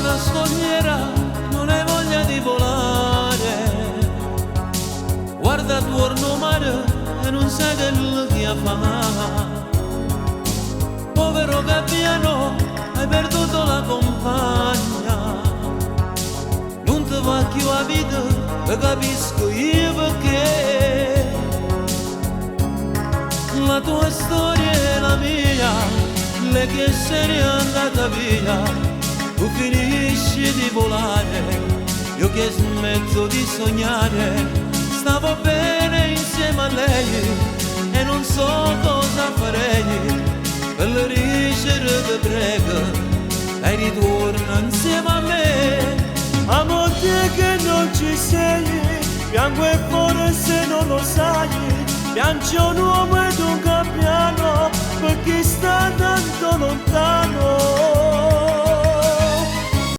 una scogliera, non hai voglia di volare. Guarda attorno mare e non sai quello che fa. Povero gabbiano, hai perduto la compagna. Non ti va più a vita, e capisco io perché. La tua storia è la mia, lei che se n'è andata via. Tu finisci di volare, io che smetto di sognare. Stavo bene insieme a lei e non so cosa farei. Per le ricevere prego, lei ritorna insieme a me. Amore che non ci sei, piango e fuori se non lo sai. Piange un uomo ed un gabbiano perché sta tanto lontano.